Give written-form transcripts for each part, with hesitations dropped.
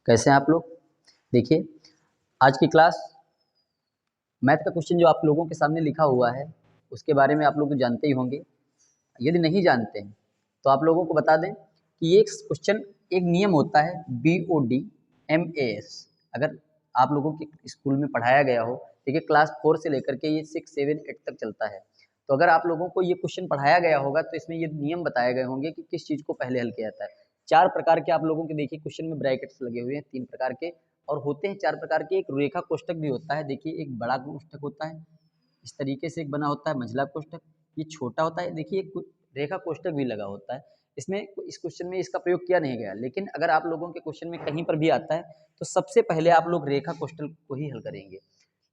कैसे हैं आप लोग। देखिए, आज की क्लास मैथ का क्वेश्चन जो आप लोगों के सामने लिखा हुआ है उसके बारे में आप लोग तो जानते ही होंगे। यदि नहीं जानते हैं तो आप लोगों को बता दें कि ये क्वेश्चन एक नियम होता है BODMAS। अगर आप लोगों के स्कूल में पढ़ाया गया हो, देखिए क्लास 4 से लेकर के ये 6, 7, 8 तक चलता है। तो अगर आप लोगों को ये क्वेश्चन पढ़ाया गया होगा तो इसमें ये नियम बताए गए होंगे कि किस चीज़ को पहले हल किया जाता है। 4 प्रकार के आप लोगों के देखिए क्वेश्चन में ब्रैकेट्स लगे हुए हैं, 3 प्रकार के और होते हैं 4 प्रकार के। एक रेखा कोष्ठक भी होता है, देखिए एक बड़ा कोष्ठक होता है, इस तरीके से एक बना होता है मंझला कोष्ठक, ये छोटा होता है, देखिए एक रेखा कोष्ठक भी लगा होता है। इसमें इस क्वेश्चन में इसका प्रयोग किया नहीं गया, लेकिन अगर आप लोगों के क्वेश्चन में कहीं पर भी आता है तो सबसे पहले आप लोग रेखा कोष्ठक को ही हल करेंगे।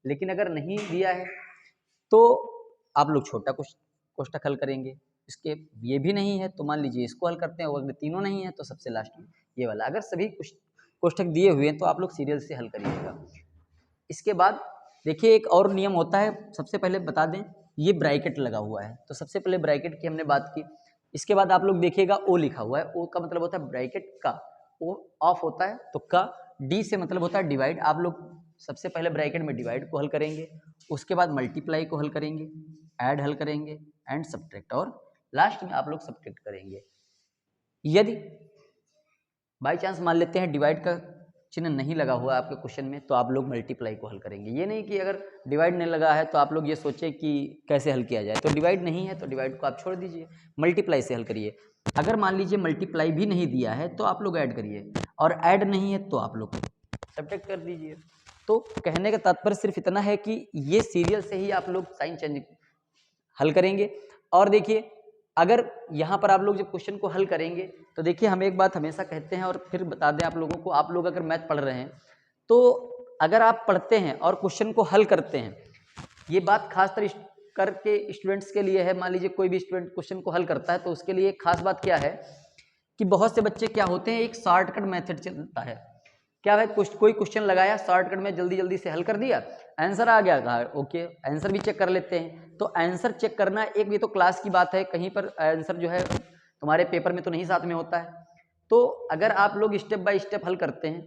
लेकिन अगर नहीं दिया है तो आप लोग छोटा कोष्ठक हल करेंगे। इसके ये भी नहीं है तो मान लीजिए इसको हल करते हैं, और अगर तीनों नहीं है तो सबसे लास्ट में ये वाला। अगर सभी कोष्ठक दिए हुए हैं तो आप लोग सीरियल से हल करिएगा। इसके बाद देखिए एक और नियम होता है, सबसे पहले बता दें, ये ब्रैकेट लगा हुआ है तो सबसे पहले ब्रैकेट की हमने बात की। इसके बाद आप लोग देखिएगा ओ लिखा हुआ है, ओ का मतलब होता है ब्रैकेट का, ओ ऑफ होता है तो का, डी से मतलब होता है डिवाइड। आप लोग सबसे पहले ब्रैकेट में डिवाइड को हल करेंगे, उसके बाद मल्टीप्लाई को हल करेंगे, ऐड हल करेंगे एंड सब्ट्रैक्ट, और लास्ट में आप लोग सब्ट्रैक्ट करेंगे। यदि बाई चांस मान लेते हैं डिवाइड का चिन्ह नहीं लगा हुआ है आपके क्वेश्चन में तो आप लोग मल्टीप्लाई को हल करेंगे। ये नहीं कि अगर डिवाइड नहीं लगा है तो आप लोग ये सोचें कि कैसे हल किया जाए, तो डिवाइड नहीं है तो डिवाइड को आप छोड़ दीजिए, मल्टीप्लाई से हल करिए। अगर मान लीजिए मल्टीप्लाई भी नहीं दिया है तो आप लोग ऐड करिए, और ऐड नहीं है तो आप लोग सब्ट्रैक्ट कर दीजिए। तो कहने का तात्पर्य सिर्फ इतना है कि ये सीरियल से ही आप लोग साइन चेंज हल करेंगे। और देखिए अगर यहाँ पर आप लोग जब क्वेश्चन को हल करेंगे तो देखिए हम एक बात हमेशा कहते हैं और फिर बता दें आप लोगों को, आप लोग अगर मैथ पढ़ रहे हैं तो अगर आप पढ़ते हैं और क्वेश्चन को हल करते हैं, ये बात खास तर करके स्टूडेंट्स के लिए है। मान लीजिए कोई भी स्टूडेंट क्वेश्चन को हल करता है तो उसके लिए एक खास बात क्या है कि बहुत से बच्चे क्या होते हैं, एक शॉर्टकट मेथड चलता है। क्या है, कोई क्वेश्चन लगाया शॉर्टकट में, जल्दी जल्दी से हल कर दिया, आंसर आ गया, कहा ओके आंसर भी चेक कर लेते हैं। तो आंसर चेक करना एक भी तो क्लास की बात है, कहीं पर आंसर जो है तुम्हारे पेपर में तो नहीं साथ में होता है। तो अगर आप लोग स्टेप बाय स्टेप हल करते हैं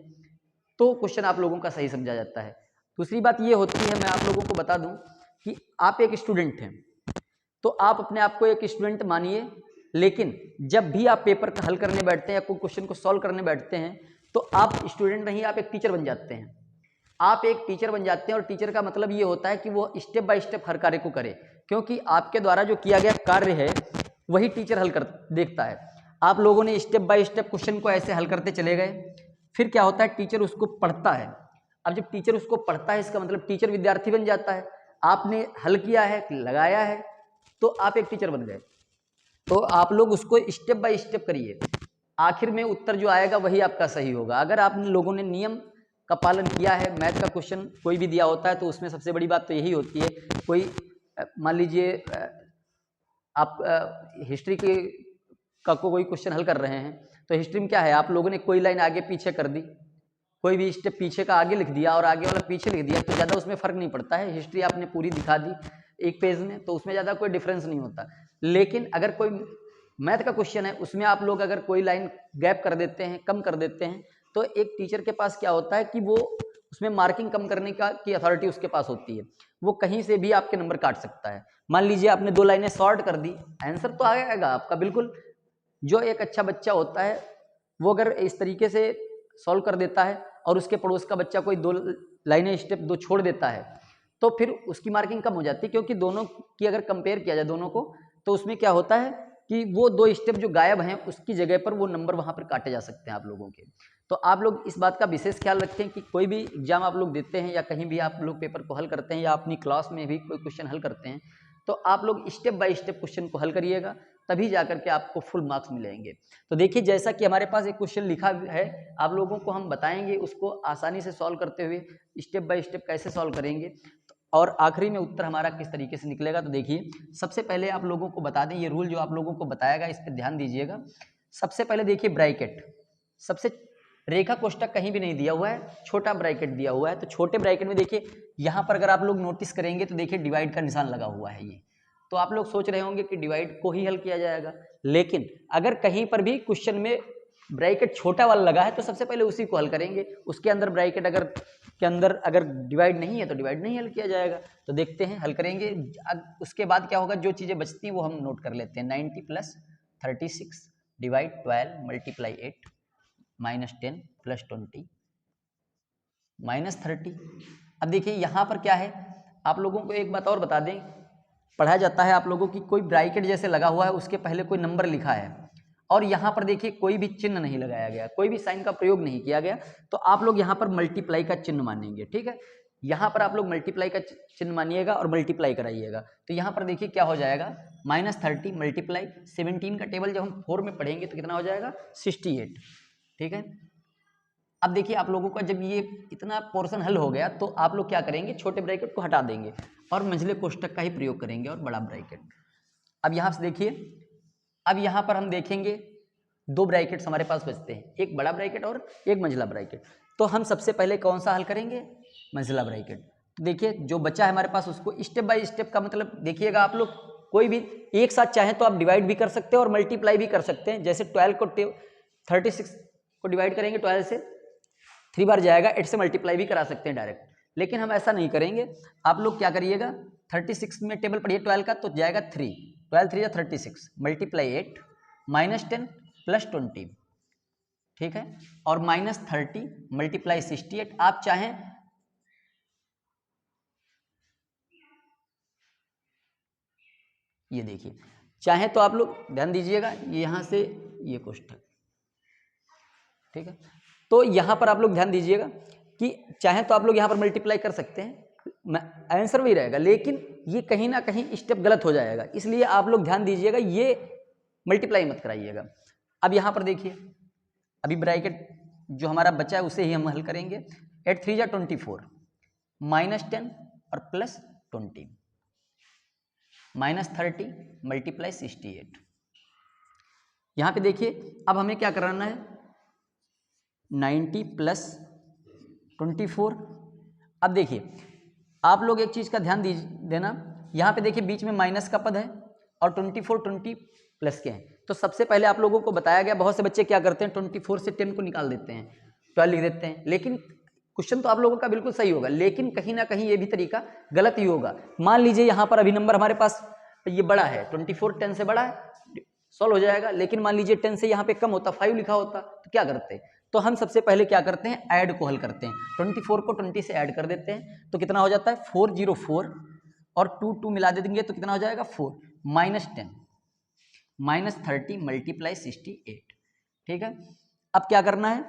तो क्वेश्चन आप लोगों का सही समझा जाता है। दूसरी बात ये होती है, मैं आप लोगों को बता दूं कि आप एक स्टूडेंट हैं तो आप अपने आप को एक स्टूडेंट मानिए, लेकिन जब भी आप पेपर का हल करने बैठते हैं या कोई क्वेश्चन को सॉल्व करने बैठते हैं तो आप स्टूडेंट नहीं, आप एक टीचर बन जाते हैं। आप एक टीचर बन जाते हैं और टीचर का मतलब ये होता है कि वो स्टेप बाय स्टेप हर कार्य को करे, क्योंकि आपके द्वारा जो किया गया कार्य है वही टीचर हल कर देखता है। आप लोगों ने स्टेप बाय स्टेप क्वेश्चन को ऐसे हल करते चले गए, फिर क्या होता है टीचर उसको पढ़ता है। अब जब टीचर उसको पढ़ता है इसका मतलब टीचर विद्यार्थी बन जाता है। आपने हल किया है, लगाया है, तो आप एक टीचर बन गए। तो आप लोग उसको स्टेप बाय स्टेप करिए, आखिर में उत्तर जो आएगा वही आपका सही होगा। अगर आप लोगों ने नियम का पालन किया है, मैथ का क्वेश्चन कोई भी दिया होता है तो उसमें सबसे बड़ी बात तो यही होती है। कोई मान लीजिए आप हिस्ट्री के का कोई क्वेश्चन हल कर रहे हैं तो हिस्ट्री में क्या है, आप लोगों ने कोई लाइन आगे पीछे कर दी, कोई भी स्टेप पीछे का आगे लिख दिया और आगे वाला पीछे लिख दिया, तो ज़्यादा उसमें फ़र्क नहीं पड़ता है। हिस्ट्री आपने पूरी दिखा दी एक पेज में तो उसमें ज़्यादा कोई डिफरेंस नहीं होता। लेकिन अगर कोई मैथ का क्वेश्चन है उसमें आप लोग अगर कोई लाइन गैप कर देते हैं, कम कर देते हैं, तो एक टीचर के पास क्या होता है कि वो उसमें मार्किंग कम करने की अथॉरिटी उसके पास होती है। वो कहीं से भी आपके नंबर काट सकता है। मान लीजिए आपने 2 लाइनें शॉर्ट कर दी, आंसर तो आ जाएगा आपका बिल्कुल। जो एक अच्छा बच्चा होता है वो अगर इस तरीके से सॉल्व कर देता है और उसके पड़ोस का बच्चा कोई 2 लाइनें स्टेप 2 छोड़ देता है तो फिर उसकी मार्किंग कम हो जाती है, क्योंकि दोनों की अगर कंपेयर किया जाए दोनों को तो उसमें क्या होता है कि वो 2 स्टेप जो गायब हैं उसकी जगह पर वो नंबर वहाँ पर काटे जा सकते हैं आप लोगों के। तो आप लोग इस बात का विशेष ख्याल रखें कि कोई भी एग्जाम आप लोग देते हैं या कहीं भी आप लोग पेपर को हल करते हैं या अपनी क्लास में भी कोई क्वेश्चन हल करते हैं तो आप लोग स्टेप बाय स्टेप क्वेश्चन को हल करिएगा, तभी जाकर के आपको फुल मार्क्स मिलेंगे। तो देखिए जैसा कि हमारे पास एक क्वेश्चन लिखा है, आप लोगों को हम बताएंगे उसको आसानी से सॉल्व करते हुए स्टेप बाय स्टेप कैसे सॉल्व करेंगे और आखिरी में उत्तर हमारा किस तरीके से निकलेगा। तो देखिए सबसे पहले आप लोगों को बता दें, ये रूल जो आप लोगों को बताएगा इस पर ध्यान दीजिएगा। सबसे पहले देखिए ब्रैकेट, सबसे रेखा कोष्ठक कहीं भी नहीं दिया हुआ है, छोटा ब्रैकेट दिया हुआ है। तो छोटे ब्रैकेट में देखिए यहाँ पर अगर आप लोग नोटिस करेंगे तो देखिए डिवाइड का निशान लगा हुआ है ये, तो आप लोग सोच रहे होंगे कि डिवाइड को ही हल किया जाएगा, लेकिन अगर कहीं पर भी क्वेश्चन में ब्रैकेट छोटा वाला लगा है तो सबसे पहले उसी को हल करेंगे, उसके अंदर ब्रैकेट अगर डिवाइड नहीं है तो डिवाइड नहीं हल किया जाएगा। तो देखते हैं, हल करेंगे। उसके बाद क्या होगा, जो चीज़ें बचती हैं वो हम नोट कर लेते हैं। 90 + 36 डिवाइड 12 मल्टीप्लाई 8 -10 + 20 -30। अब देखिए यहाँ पर क्या है, आप लोगों को एक बात और बता दें, पढ़ाया जाता है आप लोगों की, कोई ब्रैकेट जैसे लगा हुआ है उसके पहले कोई नंबर लिखा है और यहाँ पर देखिए कोई भी चिन्ह नहीं लगाया गया, कोई भी साइन का प्रयोग नहीं किया गया, तो आप लोग यहाँ पर मल्टीप्लाई का चिन्ह मानेंगे। ठीक है, यहाँ पर आप लोग मल्टीप्लाई का चिन्ह मानिएगा और मल्टीप्लाई कराइएगा। तो यहाँ पर देखिए क्या हो जाएगा, -30 मल्टीप्लाई 17 का टेबल जब हम 4 में पढ़ेंगे तो कितना हो जाएगा, 68। ठीक है, अब देखिए आप लोगों का जब ये इतना पोर्शन हल हो गया तो आप लोग क्या करेंगे, छोटे ब्रैकेट को हटा देंगे और मंझले कोष्ठक का ही प्रयोग करेंगे और बड़ा ब्रैकेट। अब यहाँ से देखिए, अब यहाँ पर हम देखेंगे 2 ब्रैकेट्स हमारे पास बचते हैं, एक बड़ा ब्रैकेट और एक मंझला ब्रैकेट। तो हम सबसे पहले कौन सा हल करेंगे, मंझला ब्रैकेट। तो देखिए जो बचा है हमारे पास उसको स्टेप बाय स्टेप का मतलब देखिएगा आप लोग, कोई भी एक साथ चाहें तो आप डिवाइड भी कर सकते हैं और मल्टीप्लाई भी कर सकते हैं। जैसे 12 को 36 को डिवाइड करेंगे 12 से 3 बार जाएगा, 8 से मल्टीप्लाई भी करा सकते हैं डायरेक्ट, लेकिन हम ऐसा नहीं करेंगे। आप लोग क्या करिएगा, 36 में टेबल पढ़िए 12 का तो जाएगा 3, 12 3 36 मल्टीप्लाई 8 -10 + 20। ठीक है, और -30 मल्टीप्लाई 68। आप चाहें ये देखिए, चाहे तो आप लोग ध्यान दीजिएगा यहां से ये कोष्ठक। ठीक है, तो यहां पर आप लोग ध्यान दीजिएगा कि चाहे तो आप लोग यहां पर मल्टीप्लाई कर सकते हैं, आंसर वही रहेगा, लेकिन ये कहीं ना कहीं स्टेप गलत हो जाएगा, इसलिए आप लोग ध्यान दीजिएगा, ये मल्टीप्लाई मत कराइएगा। अब यहां पर देखिए, अभी ब्रैकेट जो हमारा बचा है उसे ही हम हल करेंगे। 8 3 = 24 -10 और +20 -30 मल्टीप्लाई 68। यहां पे देखिए अब हमें क्या कराना है, 90 + 24। अब देखिए आप लोग एक चीज का ध्यान देना, यहाँ पे देखिए बीच में माइनस का पद है और 24 20 प्लस के हैं। तो सबसे पहले आप लोगों को बताया गया, बहुत से बच्चे क्या करते हैं 24 से 10 को निकाल देते हैं, 12 लिख देते हैं, लेकिन क्वेश्चन तो आप लोगों का बिल्कुल सही होगा, लेकिन कहीं ना कहीं ये भी तरीका गलत ही होगा। मान लीजिए यहाँ पर अभी नंबर हमारे पास ये बड़ा है, 24 10 से बड़ा है, सॉल्व हो जाएगा, लेकिन मान लीजिए 10 से यहाँ पे कम होता, 5 लिखा होता, तो क्या करते हैं, तो हम सबसे पहले क्या करते हैं, ऐड को हल करते हैं। 24 को 20 से ऐड कर देते हैं तो कितना हो जाता है 404 और 2 2 मिला देंगे तो कितना हो जाएगा 4 -10 -30 मल्टीप्लाई 68। ठीक है, अब क्या करना है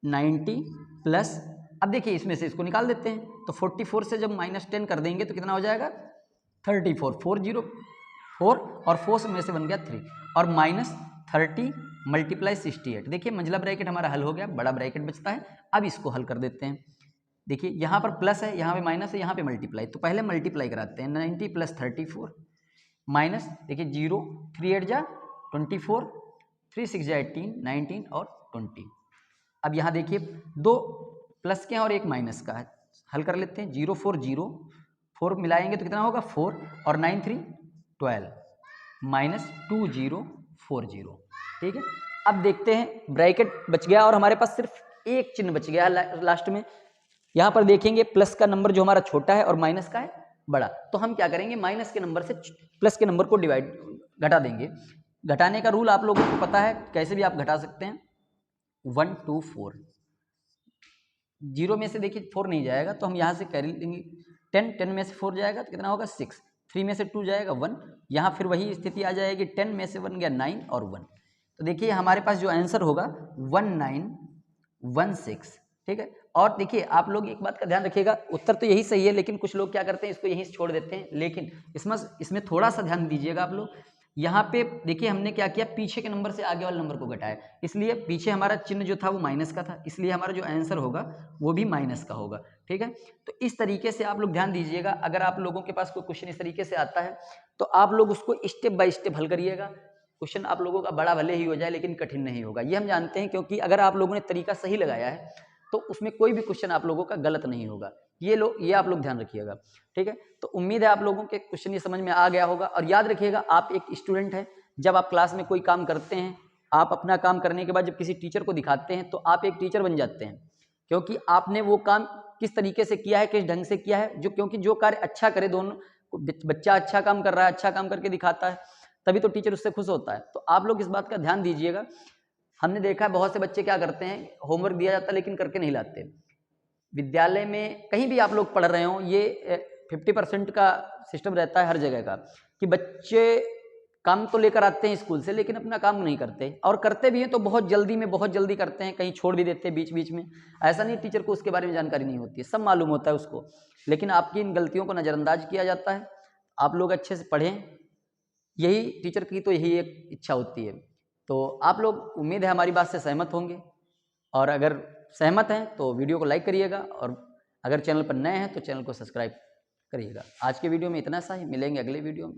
90 प्लस, अब देखिए इसमें से इसको निकाल देते हैं, तो 44 से जब -10 कर देंगे तो कितना हो जाएगा 34 404 और 4 में से बन गया 3 और -30 मल्टीप्लाई 68। देखिए मंझला ब्रैकेट हमारा हल हो गया, बड़ा ब्रैकेट बचता है। अब इसको हल कर देते हैं। देखिए यहाँ पर प्लस है, यहाँ पे माइनस है, यहाँ पे मल्टीप्लाई, तो पहले मल्टीप्लाई कराते हैं। 90 + 34 माइनस, देखिए 0 3 8 जा 24 3 6 जा 18 19 और 20। अब यहाँ देखिए 2 प्लस के हैं और एक माइनस का है, हल कर लेते हैं। 0 4 0 4 मिलाएंगे तो कितना होगा 4 और 9 3 12 -2 0 4 0। ठीक है, अब देखते हैं ब्रैकेट बच गया और हमारे पास सिर्फ एक चिन्ह बच गया लास्ट में। यहाँ पर देखेंगे प्लस का नंबर जो हमारा छोटा है और माइनस का है बड़ा, तो हम क्या करेंगे माइनस के नंबर से प्लस के नंबर को घटा देंगे। घटाने का रूल आप लोगों को पता है, कैसे भी आप घटा सकते हैं। 1 2 4 0 में से देखिए 4 नहीं जाएगा तो हम यहाँ से कैरी लेंगे। 10 10 में से 4 जाएगा तो कितना होगा 6, 3 में से 2 जाएगा 1, यहाँ फिर वही स्थिति आ जाएगी। 10 में से 1 गया 9 और 1, तो देखिए हमारे पास जो आंसर होगा 1916। ठीक है, और देखिए आप लोग एक बात का ध्यान रखिएगा, उत्तर तो यही सही है, लेकिन कुछ लोग क्या करते हैं इसको यहीं से छोड़ देते हैं। लेकिन इसमें थोड़ा सा ध्यान दीजिएगा आप लोग। यहाँ पे देखिए हमने क्या किया, पीछे के नंबर से आगे वाले नंबर को घटाया, इसलिए पीछे हमारा चिन्ह जो था वो माइनस का था, इसलिए हमारा जो आंसर होगा वो भी माइनस का होगा। ठीक है, तो इस तरीके से आप लोग ध्यान दीजिएगा। अगर आप लोगों के पास कोई क्वेश्चन इस तरीके से आता है तो आप लोग उसको स्टेप बाय स्टेप हल करिएगा। क्वेश्चन आप लोगों का बड़ा भले ही हो जाए लेकिन कठिन नहीं होगा, ये हम जानते हैं, क्योंकि अगर आप लोगों ने तरीका सही लगाया है तो उसमें कोई भी क्वेश्चन आप लोगों का गलत नहीं होगा। ये आप लोग ध्यान रखिएगा। ठीक है, तो उम्मीद है आप लोगों के क्वेश्चन ये समझ में आ गया होगा। और याद रखिएगा आप एक स्टूडेंट हैं, जब आप क्लास में कोई काम करते हैं आप अपना काम करने के बाद जब किसी टीचर को दिखाते हैं तो आप एक टीचर बन जाते हैं, क्योंकि आपने वो काम किस तरीके से किया है, किस ढंग से किया है, क्योंकि जो कार्य अच्छा करे, दोनों बच्चा अच्छा काम कर रहा है, अच्छा काम करके दिखाता है, तभी तो टीचर उससे खुश होता है। तो आप लोग इस बात का ध्यान दीजिएगा। हमने देखा है बहुत से बच्चे क्या करते हैं, होमवर्क दिया जाता है लेकिन करके नहीं लाते। विद्यालय में कहीं भी आप लोग पढ़ रहे हो, ये 50% का सिस्टम रहता है हर जगह का, कि बच्चे काम तो लेकर आते हैं स्कूल से लेकिन अपना काम नहीं करते, और करते भी हैं तो बहुत जल्दी करते हैं, कहीं छोड़ भी देते हैं बीच बीच में। ऐसा नहीं टीचर को उसके बारे में जानकारी नहीं होती है, सब मालूम होता है उसको, लेकिन आपकी इन गलतियों को नज़रअंदाज किया जाता है। आप लोग अच्छे से पढ़ें, यही टीचर की तो यही एक इच्छा होती है। तो आप लोग, उम्मीद है हमारी बात से सहमत होंगे, और अगर सहमत हैं तो वीडियो को लाइक करिएगा, और अगर चैनल पर नए हैं तो चैनल को सब्सक्राइब करिएगा। आज के वीडियो में इतना सा ही, मिलेंगे अगले वीडियो में।